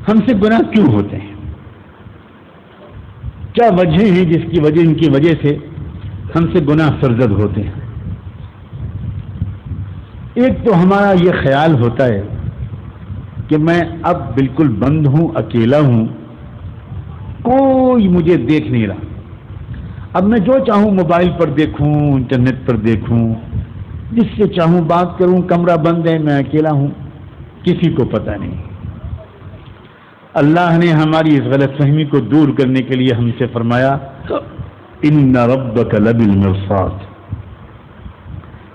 ہم سے گناہ کیوں ہوتے ہیں؟ کیا وجہ ہیں جس کی وجہ ان کی وجہ سے ہم سے گناہ سرزد ہوتے ہیں؟ ایک تو ہمارا یہ خیال ہوتا ہے کہ میں اب بالکل بند ہوں، اکیلا ہوں، کوئی مجھے دیکھ نہیں رہا، اب میں جو چاہوں موبائل پر دیکھوں، انٹرنیٹ پر دیکھوں، جس سے چاہوں بات کروں، کمرہ بند ہے، میں اکیلا ہوں، کسی کو پتہ نہیں۔ اللہ نے ہماری اس غلط فہمی کو دور کرنے کے لیے ہم سے فرمایا ان ربک لبالمرصاد،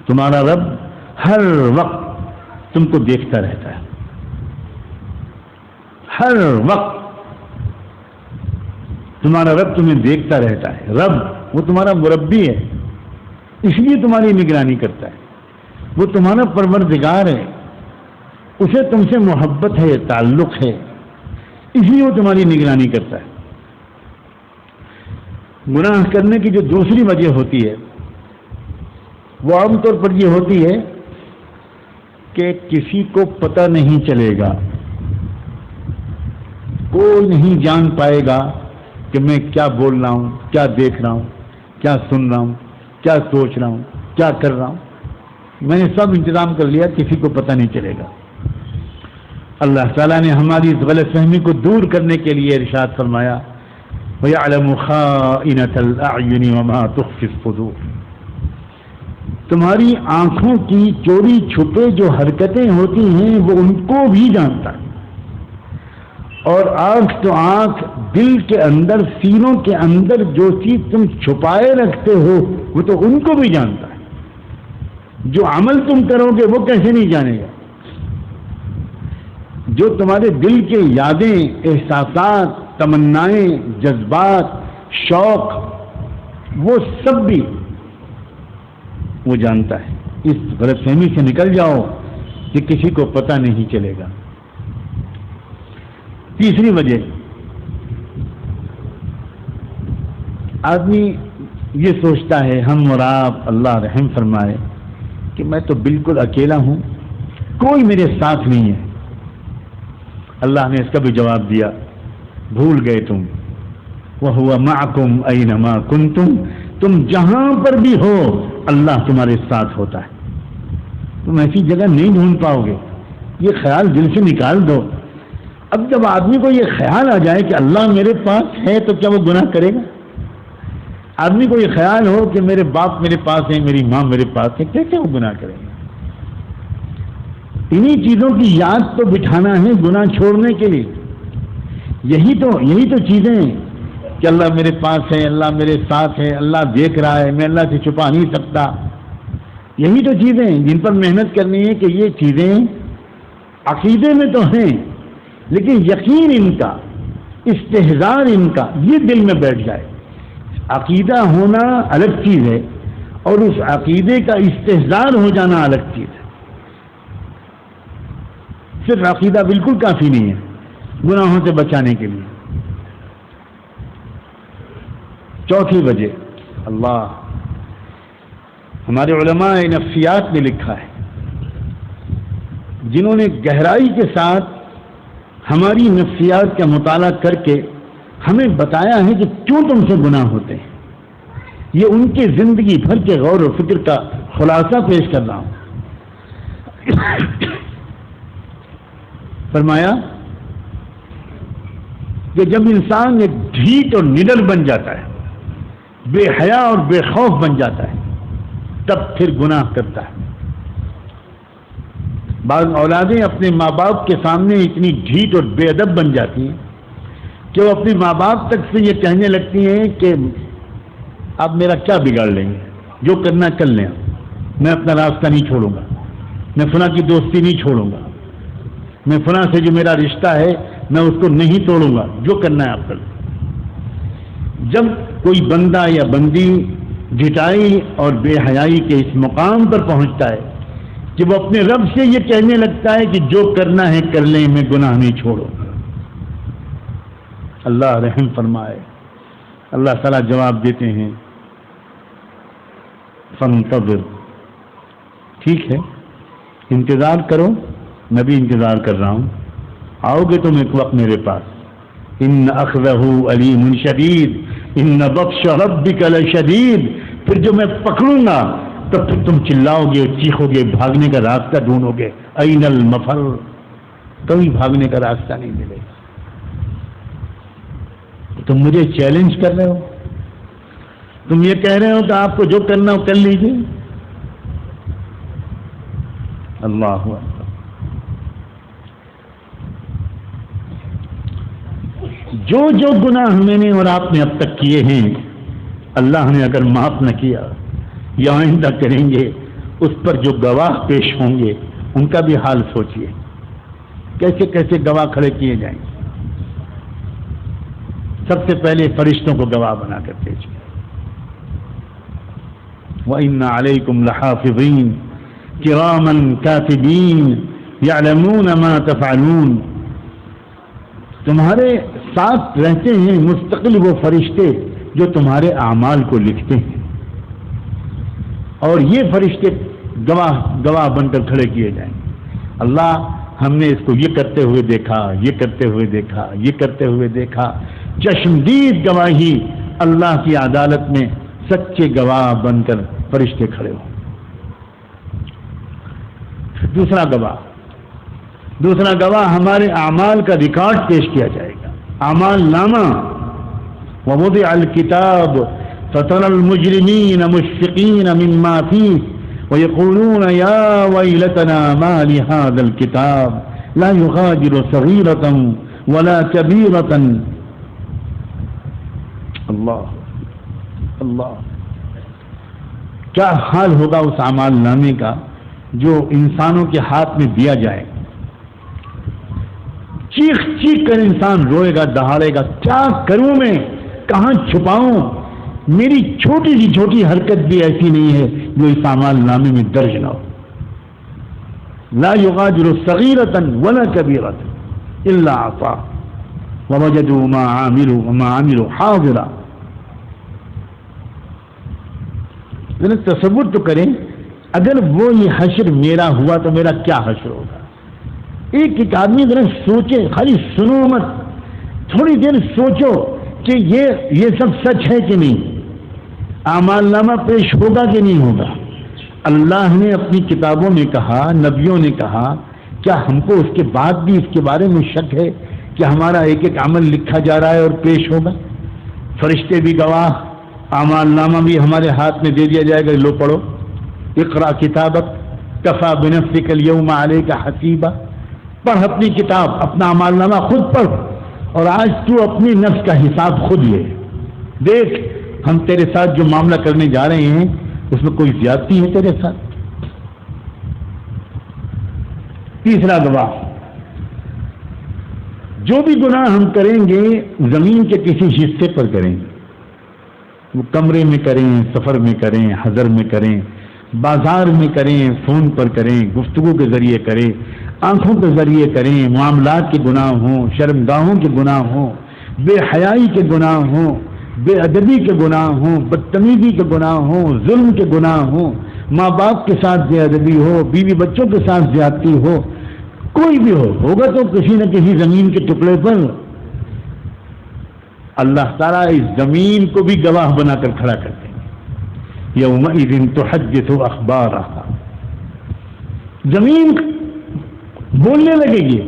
تمہارا رب ہر وقت تم کو دیکھتا رہتا ہے، ہر وقت تمہارا رب تمہیں دیکھتا رہتا ہے۔ رب وہ تمہارا مربی ہے، اس لیے تمہاری نگرانی کرتا ہے، وہ تمہارا پروردگار ہے، اسے تم سے محبت ہے، تعلق ہے، اس لیے وہ تمہاری نگرانی کرتا ہے۔ گناہ کرنے کی جو دوسری وجہ ہوتی ہے وہ عام طور پر یہ ہوتی ہے کہ کسی کو پتہ نہیں چلے گا، کوئی نہیں جان پائے گا کہ میں کیا بول رہا ہوں، کیا دیکھ رہا ہوں، کیا سن رہا ہوں، کیا سوچ رہا ہوں، کیا کر رہا ہوں، میں نے سب انتظام کر لیا، کسی کو پتہ نہیں چلے گا۔ اللہ تعالیٰ نے ہماری اس غلط فہمی کو دور کرنے کے لیے ارشاد فرمایا وَيَعْلَمُ خَائِنَةَ الْأَعْيُنِ وَمَا تُخْفِي الصُّدُورُ، تمہاری آنکھوں کی چوری چھپے جو حرکتیں ہوتی ہیں وہ ان کو بھی جانتا ہے، اور آنکھ تو آنکھ، دل کے اندر، سینوں کے اندر جو چیز تم چھپائے رکھتے ہو وہ تو ان کو بھی جانتا ہے۔ جو عمل تم کرو گے وہ کیسے نہیں جانے گا؟ جو تمہارے دل کے یادیں، احساسات، تمنائیں، جذبات، شوق، وہ سب بھی وہ جانتا ہے۔ اس غلط فہمی سے نکل جاؤ کہ کسی کو پتہ نہیں چلے گا۔ تیسری وجہ، آدمی یہ سوچتا ہے، ہم اور آپ، اللہ رحم فرمائے، کہ میں تو بالکل اکیلا ہوں، کوئی میرے ساتھ نہیں ہے۔ اللہ نے اس کا بھی جواب دیا، بھول گئے تم، وَهُوَ مَعَكُمْ أَيْنَمَا كُنْتُمْ، تم جہاں پر بھی ہو اللہ تمہارے ساتھ ہوتا ہے۔ تم ایسی جگہ نہیں ڈھونڈ پاؤ گے، یہ خیال دل سے نکال دو۔ اب جب آدمی کو یہ خیال آ جائے کہ اللہ میرے پاس ہے تو کیا وہ گناہ کرے گا؟ آدمی کو یہ خیال ہو کہ میرے باپ میرے پاس ہے، میری ماں میرے پاس ہے، کیا وہ گناہ کرے گا؟ انہی چیزوں کی یاد تو بٹھانا ہے گناہ چھوڑنے کے لیے۔ یہی تو چیزیں ہیں کہ اللہ میرے پاس ہے، اللہ میرے ساتھ ہے، اللہ دیکھ رہا ہے، میں اللہ سے چھپا نہیں سکتا۔ یہی تو چیزیں ہیں جن پر محنت کرنی ہے کہ یہ چیزیں عقیدے میں تو ہیں، لیکن یقین ان کا، استحضار ان کا یہ دل میں بیٹھ جائے۔ عقیدہ ہونا الگ چیز ہے اور اس عقیدے کا استحضار ہو جانا الگ چیز ہے۔ صرف عقیدہ بالکل کافی نہیں ہے گناہوں سے بچانے کے لیے۔ چوتھی وجہ، اللہ ہمارے علماء نفسیات نے لکھا ہے، جنہوں نے گہرائی کے ساتھ ہماری نفسیات کا مطالعہ کر کے ہمیں بتایا ہے کہ کیوں تم سے گناہ ہوتے ہیں۔ یہ ان کی زندگی بھر کے غور و فکر کا خلاصہ پیش کر رہا ہوں۔ فرمایا کہ جب انسان ایک ڈھیٹ اور نڈر بن جاتا ہے، بے حیا اور بے خوف بن جاتا ہے، تب پھر گناہ کرتا ہے۔ بعض اولادیں اپنے ماں باپ کے سامنے اتنی ڈھیٹ اور بے ادب بن جاتی ہیں کہ وہ اپنے ماں باپ تک سے یہ کہنے لگتی ہیں کہ آپ میرا کیا بگاڑ لیں گے، جو کرنا کر لیں، میں اپنا راستہ نہیں چھوڑوں گا، میں فلاں کی دوستی نہیں چھوڑوں گا، میں فلاں سے جو میرا رشتہ ہے میں اس کو نہیں توڑوں گا، جو کرنا ہے آپ کر لیں۔ جب کوئی بندہ یا بندی ڈھٹائی اور بے حیائی کے اس مقام پر پہنچتا ہے کہ وہ اپنے رب سے یہ کہنے لگتا ہے کہ جو کرنا ہے کر لیں، میں گناہ نہیں چھوڑوں گا، اللہ رحم فرمائے۔ اللہ تعالیٰ جواب دیتے ہیں فانتظر، ٹھیک ہے انتظار کرو، میں بھی انتظار کر رہا ہوں، آؤ گے تم ایک وقت میرے پاس. ان اخذہ علیم شدید ان بطش ربک لشدید. پھر جو میں پکڑوں گا تو پھر تم چلاؤ گے، چیخو گے، بھاگنے کا راستہ ڈھونڈو گے. این المفر، کبھی بھاگنے کا راستہ نہیں ملے گا. تم مجھے چیلنج کر رہے ہو، تم یہ کہہ رہے ہو کہ آپ کو جو کرنا ہو کر لیجیے. اللہ اکبر. جو جو گناہ میں نے اور آپ نے اب تک کیے ہیں، اللہ نے اگر معاف نہ کیا یا آئندہ کریں گے، اس پر جو گواہ پیش ہوں گے ان کا بھی حال سوچئے. کیسے کیسے گواہ کھڑے کیے جائیں گے. سب سے پہلے فرشتوں کو گواہ بنا کر پیش کریں. وَإِنَّ عَلَيْكُمْ لَحَافِظِينَ كِرَامًا كَاتِبِينَ يَعْلَمُونَ مَا تَفْعَلُونَ. تمہارے ساتھ رہتے ہیں مستقل وہ فرشتے جو تمہارے اعمال کو لکھتے ہیں، اور یہ فرشتے گواہ بن کر کھڑے کیے جائیں گے. اللہ ہم نے اس کو یہ کرتے ہوئے دیکھا، یہ کرتے ہوئے دیکھا، یہ کرتے ہوئے دیکھا. چشمدید گواہی اللہ کی عدالت میں سچے گواہ بن کر فرشتے کھڑے ہوں. دوسرا گواہ ہمارے اعمال کا ریکارڈ پیش کیا جائے گا. اعمال نامہ. ووضع الكتاب فترى المجرمين مشفقين مما فيه ويقولون يا ويلتنا ما لهذا الكتاب لا يغادر صغيرة ولا كبيرة. اللہ کیا حال ہوگا اس اعمال نامے کا جو انسانوں کے ہاتھ میں دیا جائے. چیخ چیخ کر انسان روئے گا، دہاڑے گا، کیا کروں میں، کہاں چھپاؤں. میری چھوٹی سی چھوٹی حرکت بھی ایسی نہیں ہے جو اس اعمال نامے میں درج نہ ہو. لا یغادر صغیرۃ ولا کبیرۃ الا احصاها ووجدوا ما عملوا حاضرا. ذرا تصور تو کریں، اگر وہ یہ حشر میرا ہوا تو میرا کیا حشر ہوگا. ایک آدمی ذرا سوچے، خالی سنو مت، تھوڑی دیر سوچو کہ یہ سب سچ ہے کہ نہیں. اعمال نامہ پیش ہوگا کہ نہیں ہوگا. اللہ نے اپنی کتابوں میں کہا، نبیوں نے کہا، کیا ہم کو اس کے بعد بھی اس کے بارے میں شک ہے کہ ہمارا ایک ایک عمل لکھا جا رہا ہے اور پیش ہوگا. فرشتے بھی گواہ، اعمال نامہ بھی ہمارے ہاتھ میں دے دیا جائے گا. لو پڑھو، اقرا کتابک کفی بنفسک اليوم علیک حسیبا. پڑھ اپنی کتاب، اپنا اعمال نامہ خود پڑھ، اور آج تو اپنی نفس کا حساب خود لے. دیکھ ہم تیرے ساتھ جو معاملہ کرنے جا رہے ہیں اس میں کوئی زیادتی ہے تیرے ساتھ. تیسرا گواہ، جو بھی گناہ ہم کریں گے زمین کے کسی حصے پر کریں گے، وہ کمرے میں کریں، سفر میں کریں، حضر میں کریں، بازار میں کریں، فون پر کریں، گفتگو کے ذریعے کریں، آنکھوں کے ذریعے کریں، معاملات کے گناہ ہوں، شرمگاہوں کے گناہ ہوں، بے حیائی کے گناہ ہوں، بے ادبی کے گناہ ہوں، بدتمیزی کے گناہ ہوں، ظلم کے گناہ ہوں، ماں باپ کے ساتھ بے ادبی ہو، بیوی بچوں کے ساتھ زیادتی ہو، کوئی بھی ہوگا تو کسی نہ کسی زمین کے ٹکڑے پر اللہ تعالیٰ اس زمین کو بھی گواہ بنا کر کھڑا کر دیں گے. یومئذ تحدث اخبارها. زمین بولنے لگے گی،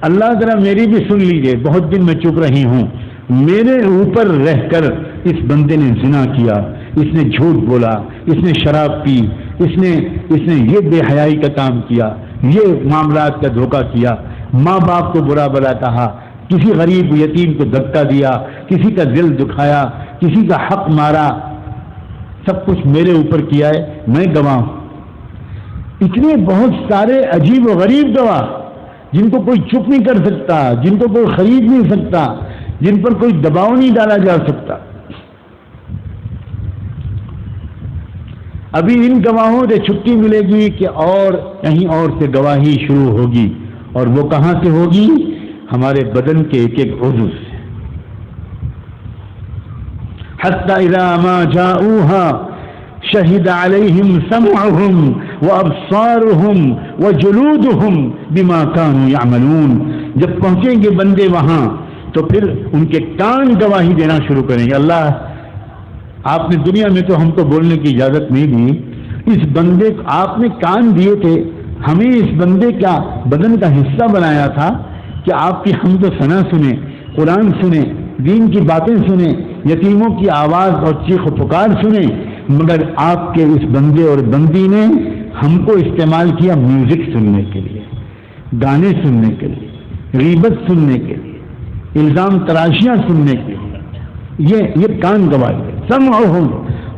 اللہ ذرا میری بھی سن لیجئے، بہت دن میں چپ رہی ہوں، میرے اوپر رہ کر اس بندے نے زنا کیا، اس نے جھوٹ بولا، اس نے شراب پی، اس نے یہ بے حیائی کا کام کیا، یہ معاملات کا دھوکہ کیا، ماں باپ کو برا بلا کہا، کسی غریب یتیم کو دھکا دیا، کسی کا دل دکھایا، کسی کا حق مارا، سب کچھ میرے اوپر کیا ہے، میں گواہ ہوں. اتنے بہت سارے عجیب و غریب گواہ جن کو کوئی چپ نہیں کر سکتا، جن کو کوئی خرید نہیں سکتا، جن پر کوئی دباؤ نہیں ڈالا جا سکتا. ابھی ان گواہوں سے چھٹی ملے گی کہ اور کہیں اور سے گواہی شروع ہوگی، اور وہ کہاں سے ہوگی؟ ہمارے بدن کے ایک ایک عضو سے. حتی اذا ما جاؤوها شہد علیہم سمعهم وابصارهم وجلودهم بما كانوا يعملون. جب پہنچیں گے بندے وہاں تو پھر ان کے کان گواہی دینا شروع کریں گے، اللہ آپ نے دنیا میں تو ہم کو بولنے کی اجازت نہیں دی، اس بندے کو آپ نے کان دیے تھے، ہمیں اس بندے کا بدن کا حصہ بنایا تھا کہ آپ کی حمد و ثنا سنیں، قرآن سنیں، دین کی باتیں سنیں، یتیموں کی آواز اور چیخ و پکار سنیں، مگر آپ کے اس بندے اور بندی نے ہم کو استعمال کیا میوزک سننے کے لیے، گانے سننے کے لیے، غیبت سننے کے لیے، الزام تراشیاں سننے کے لیے۔ یہ کان گواہی ہے۔ سمعہم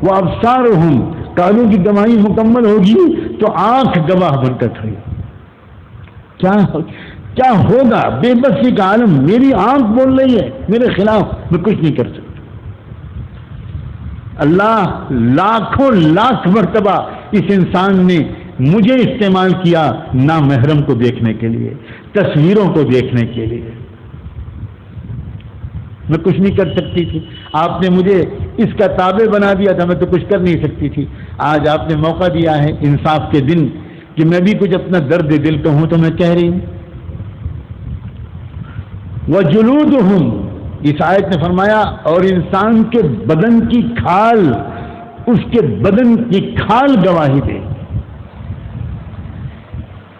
و ابصارہم، کانوں کی گواہی مکمل ہوگی تو آنکھ گواہ بن کر کھڑی۔ کیا ہوگا؟ بے بسی کا عالم، میری آنکھ بول رہی ہے میرے خلاف، میں کچھ نہیں کر سکتا۔ اللہ لاکھوں لاکھ مرتبہ اس انسان نے مجھے استعمال کیا نامحرم کو دیکھنے کے لیے، تصویروں کو دیکھنے کے لیے۔ میں کچھ نہیں کر سکتی تھی، آپ نے مجھے اس کا تابع بنا دیا تھا، میں تو کچھ کر نہیں سکتی تھی۔ آج آپ نے موقع دیا ہے انصاف کے دن کہ میں بھی کچھ اپنا درد دل کہوں تو میں کہہ رہی ہوں۔ وجلودہم، اس آیت نے فرمایا اور انسان کے بدن کی کھال، اس کے بدن کی کھال گواہی دے۔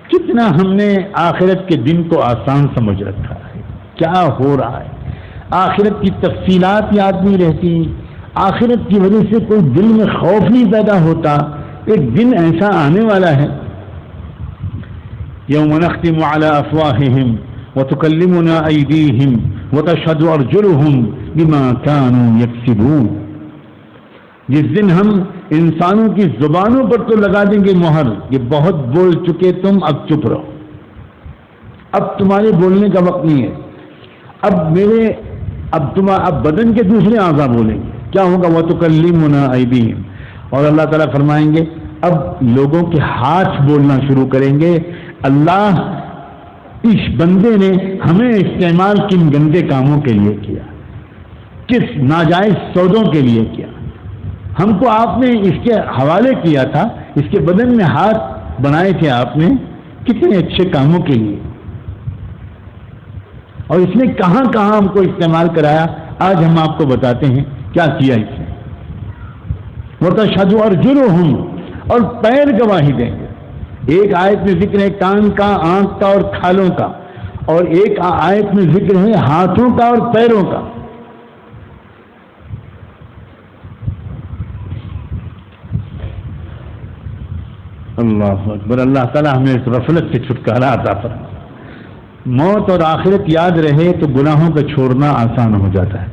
کتنا ہم نے آخرت کے دن کو آسان سمجھ رکھا ہے، کیا ہو رہا ہے، آخرت کی تفصیلات یاد نہیں رہتی، آخرت کی وجہ سے کوئی دل میں خوف نہیں پیدا ہوتا۔ ایک دن ایسا آنے والا ہے، یوم نختم علی افواہہم وتکلمنا ایدیہم وتشہد ارجلہم بما کانوا یکسبون، جس دن ہم انسانوں کی زبانوں پر تو لگا دیں گے مہر، یہ بہت بول چکے تم، اب چپ رہو، اب تمہارے بولنے کا وقت نہیں ہے، اب بدن کے دوسرے اعضاء بولیں گے۔ کیا ہوگا؟ وتکلمنا ایدیہم، اور اللہ تعالیٰ فرمائیں گے اب لوگوں کے ہاتھ بولنا شروع کریں گے، اللہ اس بندے نے ہمیں استعمال کن گندے کاموں کے لیے کیا، کس ناجائز سودوں کے لیے کیا، ہم کو آپ نے اس کے حوالے کیا تھا، اس کے بدن میں ہاتھ بنائے تھے آپ نے کتنے اچھے کاموں کے لیے، اور اس نے کہاں کہاں ہم کو استعمال کرایا، آج ہم آپ کو بتاتے ہیں کیا کیا اس نے۔ وتشہد ارجلہم، اور پیر گواہی دیں گے۔ ایک آیت میں ذکر ہے کان کا، آنکھ کا اور کھالوں کا، اور ایک آیت میں ذکر ہے ہاتھوں کا اور پیروں کا۔ اللہ اکبر، اللہ تعالیٰ ہمیں اس غفلت سے چھٹکارا عطا فرمائے۔ موت اور آخرت یاد رہے تو گناہوں کا چھوڑنا آسان ہو جاتا ہے۔